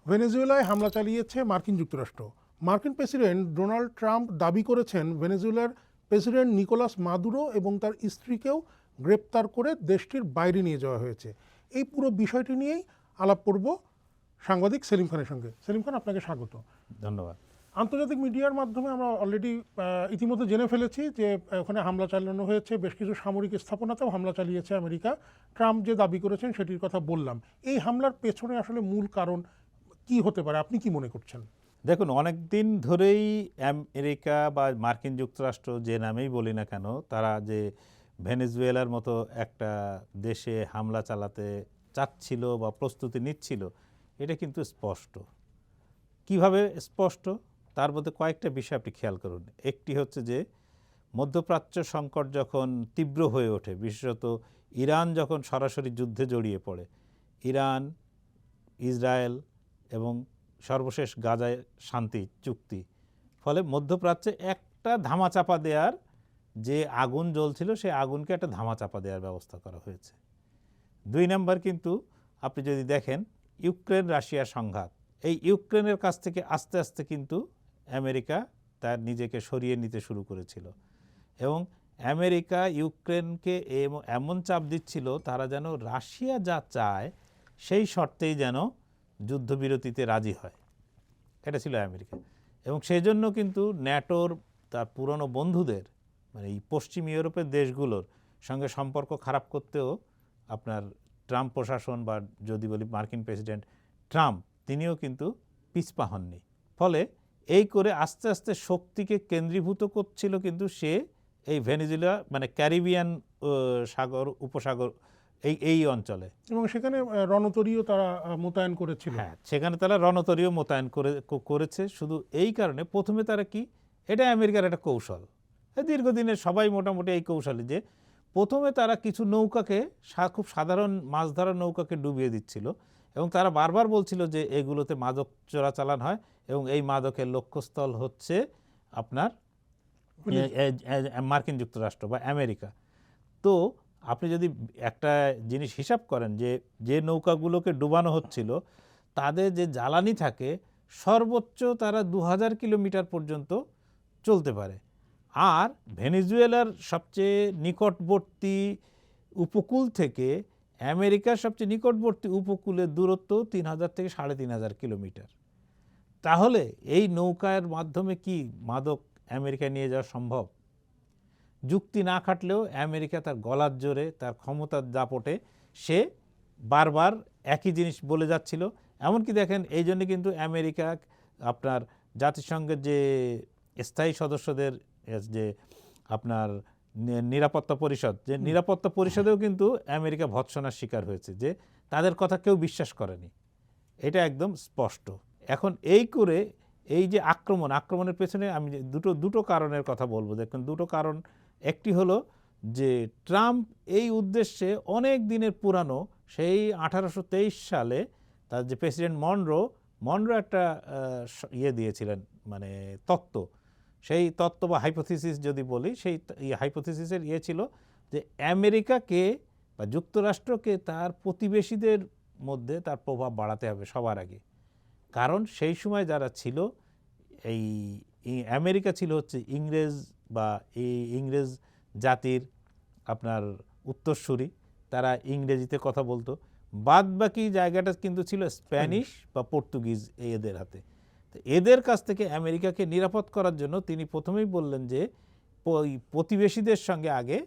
ভেনেজুয়েলায় হামলা চালিয়েছে মার্কিন যুক্তরাষ্ট্র। মার্কিন প্রেসিডেন্ট ডোনাল্ড ট্রাম্প দাবি করেছেন ভেনেজুয়েলার প্রেসিডেন্ট নিকোলাস মাদুরো এবং তার স্ত্রীকেও গ্রেপ্তার করে দেশটির বাইরে নিয়ে যাওয়া হয়েছে। এই পুরো বিষয়টি নিয়েই আলাপ করব সাংবাদিক সেলিম খানের সঙ্গে। সেলিম খান, আপনাকে স্বাগত। ধন্যবাদ। আন্তর্জাতিক মিডিয়ার মাধ্যমে আমরা অলরেডি ইতিমধ্যে জেনে ফেলেছি যে ওখানে হামলা চালানো হয়েছে, বেশ কিছু সামরিক স্থাপনাতেও হামলা চালিয়েছে আমেরিকা। ট্রাম্প যে দাবি করেছেন সেটির কথা বললাম। এই হামলার পেছনে আসলে মূল কারণ কি হতে পারে, আপনি কি মনে করছেন? দেখুন, অনেক দিন ধরেই আমেরিকা বা মার্কিন যুক্তরাষ্ট্র যে নামেই বলি না কেন, তারা যে ভেনেজুয়েলার মতো একটা দেশে হামলা চালাতে চাচ্ছিল বা প্রস্তুতি নিচ্ছিল, এটা কিন্তু স্পষ্ট। কিভাবে স্পষ্ট? তার মধ্যে কয়েকটা বিষয় আপনি খেয়াল করুন। একটি হচ্ছে যে মধ্যপ্রাচ্য সংকট যখন তীব্র হয়ে ওঠে, বিশেষত ইরান যখন সরাসরি যুদ্ধে জড়িয়ে পড়ে, ইরান, ইসরায়েল এবং সর্বশেষ গাজায় শান্তি চুক্তি, ফলে মধ্যপ্রাচ্যে একটা ধামাচাপা দেওয়ার, যে আগুন জ্বলছিল সেই আগুনকে একটা ধামাচাপা দেওয়ার ব্যবস্থা করা হয়েছে। 2 নম্বর, কিন্তু আপনি যদি দেখেন ইউক্রেন রাশিয়ার সংঘাত, এই ইউক্রেনের কাছ থেকে আস্তে আস্তে কিন্তু আমেরিকা তার নিজেকে সরিয়ে নিতে শুরু করেছিল এবং আমেরিকা ইউক্রেনকে এমন চাপ দিচ্ছিল তারা যেন রাশিয়া যা চায় সেই শর্তেই যেন যুদ্ধবিরতিতে রাজি হয়। এটা ছিল আমেরিকা। এবং সেই জন্য কিন্তু ন্যাটোর তার পুরনো বন্ধুদের, মানে এই পশ্চিম ইউরোপের দেশগুলোর সঙ্গে সম্পর্ক খারাপ করতেও আপনার ট্রাম্প প্রশাসন বা যদি বলি মার্কিন প্রেসিডেন্ট ট্রাম্প, তিনিও কিন্তু পিছপা হননি। ফলে এই করে আস্তে আস্তে শক্তিকে কেন্দ্রীভূত করছিল কিন্তু সে এই ভেনেজুয়েলা, মানে ক্যারিবিয়ান সাগর উপসাগর এই অঞ্চলে, এবং সেখানে রণতরীও তারা মোতায়েন করেছিল। হ্যাঁ, সেখানে তারা রণতরীও মোতায়েন করেছে। শুধু এই কারণে প্রথমে তারা কি, এটা আমেরিকার একটা কৌশল, দীর্ঘদিনের সবাই মোটামুটি এই কৌশলে, যে প্রথমে তারা কিছু নৌকাকে, খুব সাধারণ মাছ ধরার নৌকাকে ডুবিয়ে দিচ্ছিল এবং তারা বারবার বলছিল যে এগুলোতে মাদক চোরাচালান হয় এবং এই মাদকের লক্ষ্যস্থল হচ্ছে আপনার মার্কিন যুক্তরাষ্ট্র বা আমেরিকা। তো আপনি যদি একটা জিনিস হিসাব করেন, যে নৌকাগুলোকে ডুবানো হচ্ছিল তাদের যে জ্বালানি থাকে সর্বোচ্চ তারা 2000 কিলোমিটার পর্যন্ত চলতে পারে। আর ভেনেজুয়েলার সবচেয়ে নিকটবর্তী উপকূল থেকে আমেরিকার সবচেয়ে নিকটবর্তী উপকূলের দূরত্ব 3000 থেকে 3500 কিলোমিটার। তাহলে এই নৌকার মাধ্যমে কি মাদক আমেরিকায় নিয়ে যাওয়া সম্ভব? যুক্তি না খাটলেও আমেরিকা তার গলার জোরে, তার ক্ষমতার দাপটে সে বারবার একই জিনিস বলে যাচ্ছিল। এমনকি দেখেন, এই জন্য কিন্তু আমেরিকা আপনার জাতিসংঘের যে স্থায়ী সদস্যদের যে আপনার নিরাপত্তা পরিষদ, যে নিরাপত্তা পরিষদেও কিন্তু আমেরিকা ভৎসনার শিকার হয়েছে, যে তাদের কথা কেউ বিশ্বাস করেনি। এটা একদম স্পষ্ট। এখন এই করে এই যে আক্রমণের পেছনে আমি দুটো কারণের কথা বলবো। দেখুন, দুটো কারণ। একটি হলো যে ট্রাম্প এই উদ্দেশ্যে অনেক দিনের পুরানো, সেই 1823 সালে তার যে প্রেসিডেন্ট মনরো একটা দিয়েছিলেন, মানে তত্ত্ব। সেই তত্ত্ব বা হাইপোথিসিস যদি বলি, সেই হাইপোথিসিসের ছিল যে আমেরিকাকে বা যুক্তরাষ্ট্রকে তার প্রতিবেশীদের মধ্যে তার প্রভাব বাড়াতে হবে সবার আগে। কারণ সেই সময় যারা ছিল, এই আমেরিকা ছিল হচ্ছে ইংরেজ বা এই ইংরেজ জাতির আপনার উত্তরসূরি, তারা ইংরেজিতে কথা বলতো। বাদ বাকি জায়গাটা কিন্তু ছিল স্প্যানিশ বা পর্তুগিজ এদের হাতে। তো এদের কাছ থেকে আমেরিকাকে নিরাপদ করার জন্য তিনি প্রথমেই বললেন যে প্রতিবেশীদের সঙ্গে আগে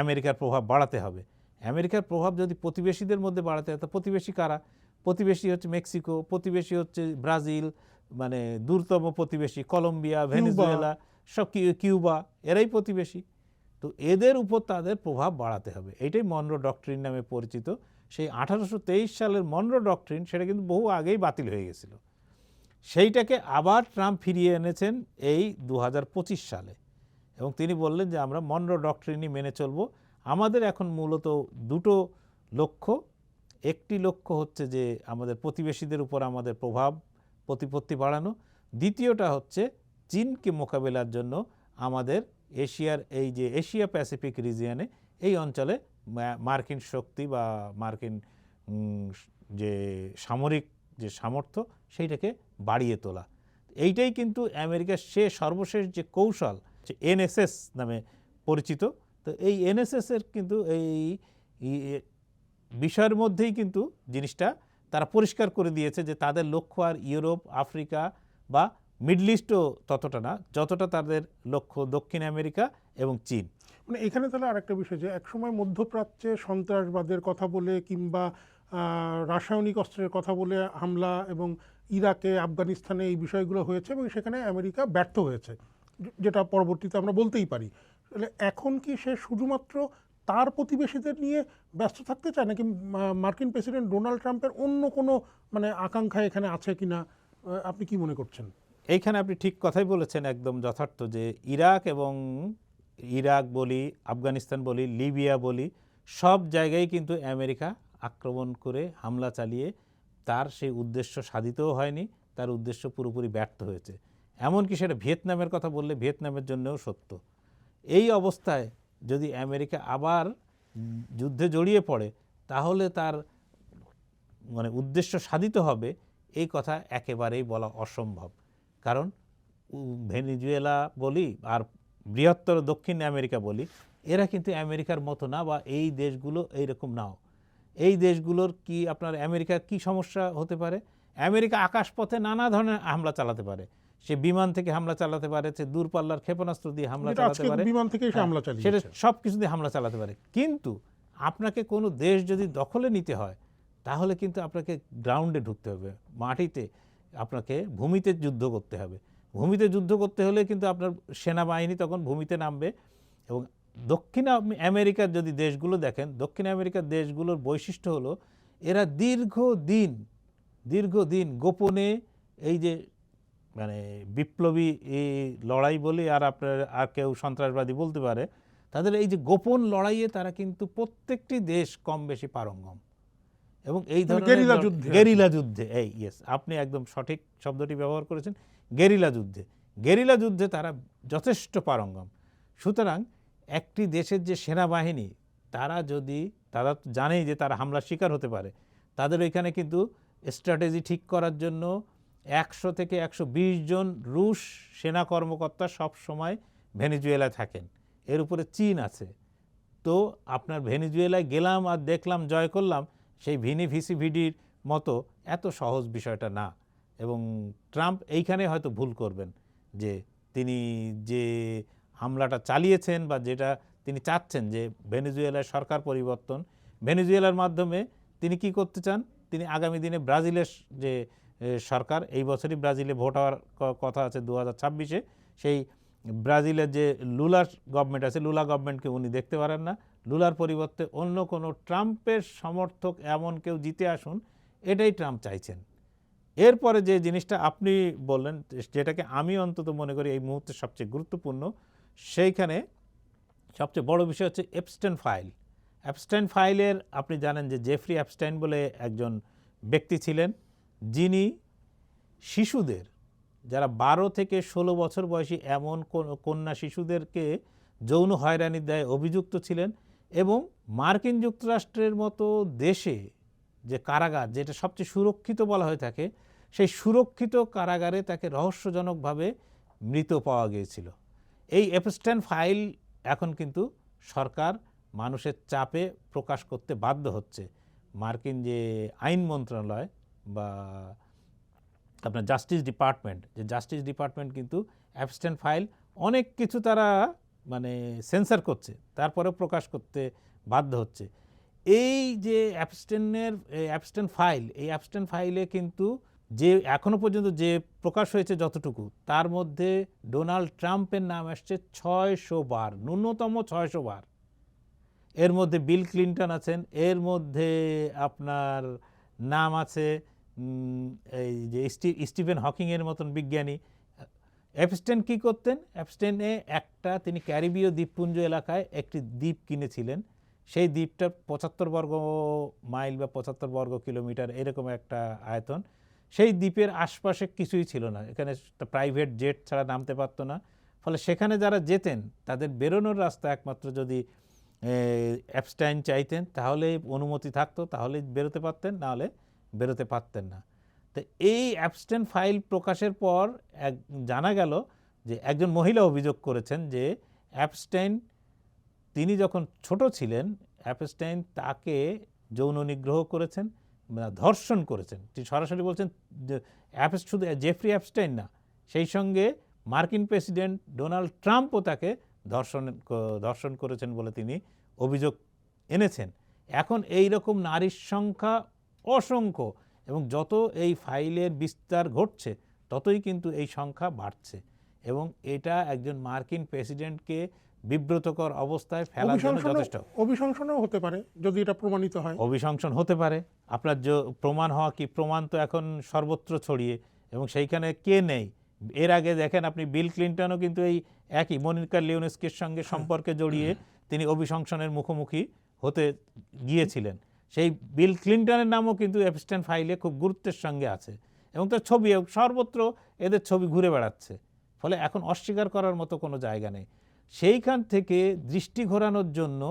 আমেরিকার প্রভাব বাড়াতে হবে। আমেরিকার প্রভাব যদি প্রতিবেশীদের মধ্যে বাড়াতে হয়, তো প্রতিবেশী কারা? প্রতিবেশী হচ্ছে মেক্সিকো, প্রতিবেশী হচ্ছে ব্রাজিল, মানে দূরতম প্রতিবেশী কলম্বিয়া, ভেনেজুয়েলা, সব কিউবা, এরাই প্রতিবেশী। তো এদের উপর তাদের প্রভাব বাড়াতে হবে। এইটাই মনরো ডক্ট্রিন নামে পরিচিত। সেই 1823 সালের মনরো ডক্ট্রিন, সেটা কিন্তু বহু আগেই বাতিল হয়ে গেছিল। সেইটাকে আবার ট্রাম্প ফিরিয়ে এনেছেন এই 2025 সালে এবং তিনি বললেন যে আমরা মনরো ডক্ট্রিনই মেনে চলব। আমাদের এখন মূলত দুটো লক্ষ্য। একটি লক্ষ্য হচ্ছে যে আমাদের প্রতিবেশীদের উপর আমাদের প্রতিপত্তি বাড়ানো। দ্বিতীয়টা হচ্ছে চীনকে মোকাবেলার জন্য আমাদের এশিয়ার এই যে এশিয়া প্যাসিফিক রিজিয়নে, এই অঞ্চলে মার্কিন শক্তি বা মার্কিন যে সামরিক যে সামর্থ্য সেইটাকে বাড়িয়ে তোলা। এইটাই কিন্তু আমেরিকার সর্বশেষ যে কৌশল, যে এনএসএস নামে পরিচিত। তো এই এনএসএস এর কিন্তু এই বিষয়ের মধ্যেই কিন্তু জিনিসটা তারা পরিষ্কার করে দিয়েছে যে তাদের লক্ষ্য আর ইউরোপ, আফ্রিকা বা মিডল ইস্টও ততটা না, যতটা তাদের লক্ষ্য দক্ষিণ আমেরিকা এবং চীন। মানে এখানে তাহলে আরেকটা বিষয়, যে একসময় মধ্যপ্রাচ্যে সন্ত্রাসবাদের কথা বলে কিংবা রাসায়নিক অস্ত্রের কথা বলে হামলা, এবং ইরাকে, আফগানিস্তানে এই বিষয়গুলো হয়েছে এবং সেখানে আমেরিকা ব্যর্থ হয়েছে, যেটা পরবর্তীতে আমরা বলতেই পারি। তাহলে এখন কি সে শুধুমাত্র তার প্রতিবেশীদের নিয়ে ব্যস্ত থাকতে চায়, নাকি মার্কিন প্রেসিডেন্ট ডোনাল্ড ট্রাম্পের অন্য কোনো মানে আকাঙ্ক্ষা এখানে আছে কিনা, আপনি কি মনে করছেন? এইখানে আপনি ঠিক কথাই বলেছেন, একদম যথার্থ, যে ইরাক বলি, আফগানিস্তান বলি, লিবিয়া বলি, সব জায়গায় কিন্তু আমেরিকা আক্রমণ করে হামলা চালিয়ে তার সেই উদ্দেশ্য সাধিতও হয়নি, তার উদ্দেশ্য পুরোপুরি ব্যর্থ হয়েছে। এমনকি সেটা ভিয়েতনামের কথা বললে ভিয়েতনামের জন্যও সত্য। এই অবস্থায় যদি আমেরিকা আবার যুদ্ধে জড়িয়ে পড়ে, তাহলে তার মানে উদ্দেশ্য সাধিত হবে, এই কথা একেবারেই বলা অসম্ভব। কারণ ভেনেজুয়েলা বলি আর বৃহত্তর দক্ষিণ আমেরিকা বলি, এরা কিন্তু আমেরিকার মতো না, বা এই দেশগুলো এইরকম নাও। এই দেশগুলোর কি আপনার আমেরিকার কি সমস্যা হতে পারে? আমেরিকা আকাশপথে নানা ধরনের হামলা চালাতে পারে, সে বিমান থেকে হামলা চালাতে পারে, সে দূরপাল্লার ক্ষেপণাস্ত্র দিয়ে হামলা চালাতে পারে, বিমান থেকে হামলা চালিয়ে সেটা সব কিছু দিয়ে হামলা চালাতে পারে। কিন্তু আপনাকে কোনো দেশ যদি দখলে নিতে হয়, তাহলে কিন্তু আপনাকে গ্রাউন্ডে ঢুকতে হবে, মাটিতে, আপনাকে ভূমিতে যুদ্ধ করতে হবে। ভূমিতে যুদ্ধ করতে হলে কিন্তু আপনার সেনাবাহিনী তখন ভূমিতে নামবে। এবং দক্ষিণ আমেরিকার যদি দেশগুলো দেখেন, দক্ষিণ আমেরিকার দেশগুলোর বৈশিষ্ট্য হলো এরা দীর্ঘদিন গোপনে এই যে মানে বিপ্লবী এই লড়াই বলি, আর আপনার আর কেউ সন্ত্রাসবাদী বলতে পারে, তাদের এই যে গোপন লড়াইয়ে তারা কিন্তু প্রত্যেকটি দেশ কম বেশি পারঙ্গম। এবং এই ধরনের গেরিলা যুদ্ধে, আপনি একদম সঠিক শব্দটি ব্যবহার করেছেন, গেরিলা যুদ্ধে তারা যথেষ্ট পারঙ্গম। সুতরাং একটি দেশের যে সেনাবাহিনী, তারা জানেই যে তারা হামলার শিকার হতে পারে, তাদের ওইখানে কিন্তু স্ট্র্যাটেজি ঠিক করার জন্য 100 থেকে 120 জন রুশ সেনা কর্মকর্তা সব সময় ভেনেজুয়েলায় থাকেন। এর উপরে চীন আছে। তো আপনার ভেনেজুয়েলায় গেলাম আর দেখলাম, জয় করলাম, সেই ভিসিভিডির মতো এত সহজ বিষয়টা না। এবং ট্রাম্প এইখানে হয়তো ভুল করবেন, যে তিনি যে হামলাটা চালিয়েছেন বা যেটা তিনি চাচ্ছেন, যে ভেনেজুয়েলার সরকার পরিবর্তন, ভেনেজুয়েলার মাধ্যমে তিনি কি করতে চান, তিনি আগামী দিনে ব্রাজিলের যে সরকার, এই বছরই ব্রাজিলে ভোট হওয়ার কথা আছে 2026-এ, সেই ব্রাজিলের যে লুলার গভর্নমেন্ট আছে, লুলা গভর্নমেন্টকে উনি দেখতে পারেন না। লুলার পরিবর্তে অন্য কোনো ট্রাম্পের সমর্থক এমন কেউ জিতে আসুন, এটাই ট্রাম্প চাইছেন। এরপরে যে জিনিসটা আপনি বললেন, যেটাকে আমি অন্তত মনে করি এই মুহূর্তে সবচেয়ে গুরুত্বপূর্ণ, সেইখানে সবচেয়ে বড় বিষয় হচ্ছে অ্যাপস্টাইন ফাইলের আপনি জানেন যে জেফ্রি অ্যাপস্টাইন বলে একজন ব্যক্তি ছিলেন, যিনি শিশুদের, যারা 12 থেকে 16 বছর বয়সী এমন কন্যা শিশুদেরকে যৌন হয়রানির দায়ে অভিযুক্ত ছিলেন। এবং মার্কিন যুক্তরাষ্ট্রের মতো দেশে যে কারাগার, যেটা সবচেয়ে সুরক্ষিত বলা হয়ে থাকে, সেই সুরক্ষিত কারাগারে তাকে রহস্যজনকভাবে মৃত পাওয়া গিয়েছিল। এই অ্যাপস্টাইন ফাইল এখন কিন্তু সরকার মানুষের চাপে প্রকাশ করতে বাধ্য হচ্ছে। মার্কিন যে আইন মন্ত্রণালয় বা আপনার জাস্টিস ডিপার্টমেন্ট কিন্তু অ্যাপস্টাইন ফাইল অনেক কিছু তারা মানে সেন্সর করছে, তারপরে প্রকাশ করতে বাধ্য হচ্ছে। এই যে অ্যাপস্টাইন ফাইলে কিন্তু যে এখনো পর্যন্ত যে প্রকাশ হয়েছে যতটুকু, তার মধ্যে ডোনাল্ড ট্রাম্পের নাম আসছে 600 বার, ন্যূনতম 600 বার। এর মধ্যে বিল ক্লিন্টন আছেন, এর মধ্যে আপনার নাম আছে এই যে স্টিফেন হকিংয়ের মতন বিজ্ঞানী। অ্যাপস্টাইন কি করতেন? অ্যাপস্টাইনে তিনি ক্যারিবীয় দ্বীপপুঞ্জ এলাকায় একটি দ্বীপ কিনেছিলেন। সেই দ্বীপটা 75 বর্গ মাইল বা 75 বর্গ কিলোমিটার এরকম একটা আয়তন। সেই দ্বীপের আশপাশে কিছুই ছিল না, এখানে প্রাইভেট জেট ছাড়া নামতে পারতো না। ফলে সেখানে যারা যেতেন, তাদের বেরোনোর রাস্তা একমাত্র যদি অ্যাপস্টাইন চাইতেন, তাহলে অনুমতি থাকতো, তাহলে বেরোতে পারতেন, নাহলে বেরোতে পারতেন না। তো এই অ্যাবস্টেন ফাইল প্রকাশের পর জানা গেল যে একজন মহিলা অভিযোগ করেছেন যে অ্যাপস্টাইন তিনি যখন ছোট ছিলেন অ্যাপস্টাইন তাকে যৌন নিগ্রহ করেছেন, ধর্ষণ করেছেন। তিনি সরাসরি বলছেন যে শুধু জেফ্রি অ্যাপস্টাইন না, সেই সঙ্গে মার্কিন প্রেসিডেন্ট ডোনাল্ড ট্রাম্পও তাকে ধর্ষণ করেছেন বলে তিনি অভিযোগ এনেছেন। এখন এই রকম নারীর সংখ্যা অসংখ্য, এবং যত এই ফাইলের বিস্তার ঘটছে ততই কিন্তু এই সংখ্যা বাড়ছে, এবং এটা একজন মার্কিন প্রেসিডেন্টকে বিব্রতকর অবস্থায় ফেলার জন্য যথেষ্ট। অভিশংসনও হতে পারে যদি এটা প্রমাণিত হয়। অভিশংসন হতে পারে, আপনার যে প্রমাণ হওয়া কি, প্রমাণ তো এখন সর্বত্র ছড়িয়ে, এবং সেইখানে কে নেই। এর আগে দেখেন আপনি বিল ক্লিন্টনও কিন্তু এই একই মনিকা লিওনেস্কির সঙ্গে সম্পর্কে জড়িয়ে তিনি অভিশংসনের মুখোমুখি হতে গিয়েছিলেন। সেই বিল ক্লিন্টনের নামও কিন্তু অ্যাপস্টাইন ফাইলে খুব গুরুত্বের সঙ্গে আছে, এবং তার ছবি সর্বত্র এদের ছবি ঘুরে বেড়াচ্ছে। ফলে এখন অস্বীকার করার মতো কোনো জায়গা নেই। সেইখান থেকে দৃষ্টি ঘোরানোর জন্য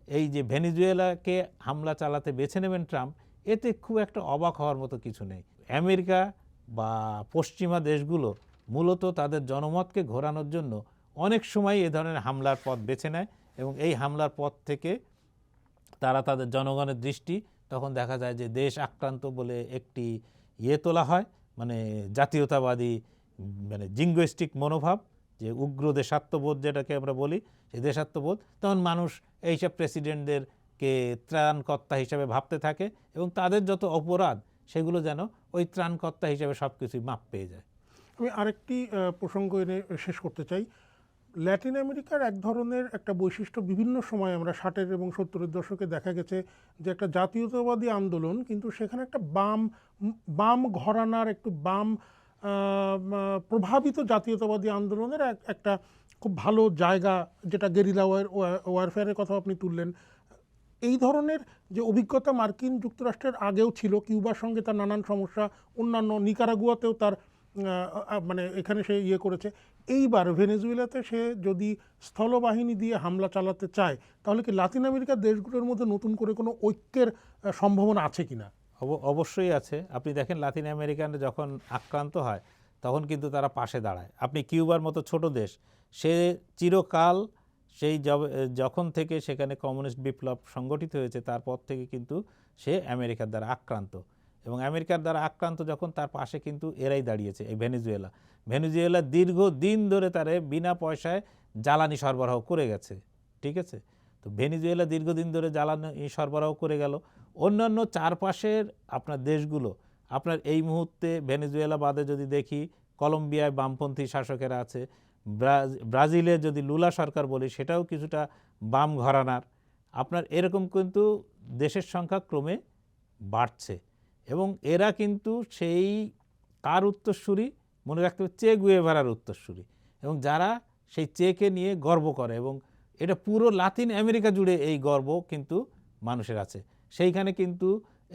এই যে ভেনেজুয়েলাকে হামলা চালাতে বেছে নেবেন ট্রাম্প, এতে খুব একটা অবাক হওয়ার মতো কিছু নেই। আমেরিকা বা পশ্চিমা দেশগুলো মূলত তাদের জনমতকে ঘোরানোর জন্য অনেক সময় এ ধরনের হামলার পথ বেছে নেয়, এবং এই হামলার পথ থেকে তারা তাদের জনগণের দৃষ্টি তখন দেখা যায় যে দেশ আক্রান্ত বলে একটি তোলা হয়, মানে জাতীয়তাবাদী, মানে জিঙ্গোইস্টিক মনোভাব, যে উগ্র দেশাত্মবোধ যেটাকে আমরা বলি, সেই দেশাত্মবোধ। তখন মানুষ এইসব প্রেসিডেন্টদেরকে ত্রাণকর্তা হিসাবে ভাবতে থাকে, এবং তাদের যত অপরাধ সেগুলো যেন ওই ত্রাণকর্তা হিসাবে সব কিছুই মাপ পেয়ে যায়। আমি আরেকটি প্রসঙ্গ এনে শেষ করতে চাই। ল্যাটিন আমেরিকার এক ধরনের একটা বৈশিষ্ট্য বিভিন্ন সময় আমরা 60-এর এবং 70-এর দশকে দেখা গেছে যে একটা জাতীয়তাবাদী আন্দোলন, কিন্তু সেখানে একটা বাম ঘরানার, একটু বাম প্রভাবিত জাতীয়তাবাদী আন্দোলনের একটা খুব ভালো জায়গা, যেটা গেরিলা ওয়ারফেয়ারের কথা আপনি তুললেন। এই ধরনের যে অভিজ্ঞতা মার্কিন যুক্তরাষ্ট্রের আগেও ছিল, কিউবার সঙ্গে তার নানান সমস্যা, অন্যান্য নিকারাগুয়াতেও তার মানে এখানে সে করেছে। এইবার ভেনেজুয়েলাতে সে যদি স্থলবাহিনী দিয়ে হামলা চালাতে চায়, তাহলে কি লাতিন আমেরিকার দেশগুলোর মধ্যে নতুন করে কোনো ঐক্যের সম্ভাবনা আছে কিনা? অবশ্যই আছে। আপনি দেখেন লাতিন আমেরিকানরা যখন আক্রান্ত হয় তখন কিন্তু তারা পাশে দাঁড়ায়। আপনি কিউবার মতো ছোট দেশ, সে চিরকাল সেই যখন থেকে সেখানে কমিউনিস্ট বিপ্লব সংগঠিত হয়েছে তারপর থেকে কিন্তু সে আমেরিকার দ্বারা আক্রান্ত, এবং আমেরিকার দ্বারা আক্রান্ত যখন, তার পাশে কিন্তু এরাই দাঁড়িয়েছে, এই ভেনেজুয়েলা দীর্ঘদিন ধরে তারে বিনা পয়সায় জ্বালানি সরবরাহ করে গেছে। ঠিক আছে, তো ভেনেজুয়েলা দীর্ঘদিন ধরে জ্বালানি সরবরাহ করে গেল। অন্যান্য চারপাশের আপনার দেশগুলো, আপনার এই মুহূর্তে ভেনেজুয়েলা বাদে যদি দেখি, কলম্বিয়ায় বামপন্থী শাসকেরা আছে, ব্রাজিলে যদি লুলা সরকার বলি সেটাও কিছুটা বাম ঘরানার। আপনার এরকম কিন্তু দেশের সংখ্যা ক্রমে বাড়ছে, এবং এরা কিন্তু সেই কার উত্তরসূরি, মনে রাখতে হবে চে গুয়েভারার উত্তরসূরি, এবং যারা সেই চেকে নিয়ে গর্ব করে, এবং এটা পুরো লাতিন আমেরিকা জুড়ে এই গর্ব কিন্তু মানুষের আছে। সেইখানে কিন্তু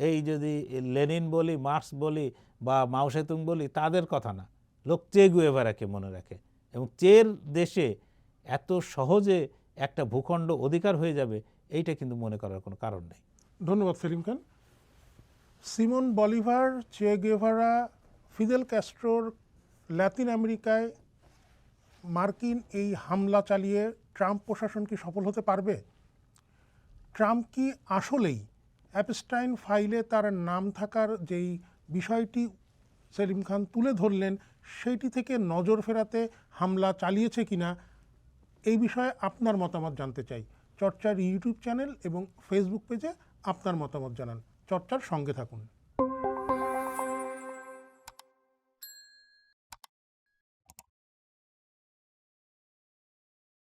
এই যদি লেনিন বলি, মার্কস বলি বা মাও সেতুং বলি, তাদের কথা না, লোক চে গুয়েভারাকে মনে রাখে, এবং চের দেশে এত সহজে একটা ভূখণ্ড অধিকার হয়ে যাবে এইটা কিন্তু মনে করার কোনো কারণ নেই। ধন্যবাদ সেলিম খান। সিমন বলিভার, চে গেভারা, ফিদেল ক্যাস্ট্রোর লাতিন আমেরিকায় মার্কিন এই হামলা চালিয়ে ট্রাম্প প্রশাসন কি সফল হতে পারবে? ট্রাম্প কি আসলেই অ্যাপস্টাইন ফাইলে তার নাম থাকার যেই বিষয়টি সেলিম খান তুলে ধরলেন সেইটি থেকে নজর ফেরাতে হামলা চালিয়েছে কিনা, এই বিষয়ে আপনার মতামত জানতে চাই। চর্চার ইউটিউব চ্যানেল এবং ফেসবুক পেজে আপনার মতামত জানান। চর্চার সঙ্গে থাকুন।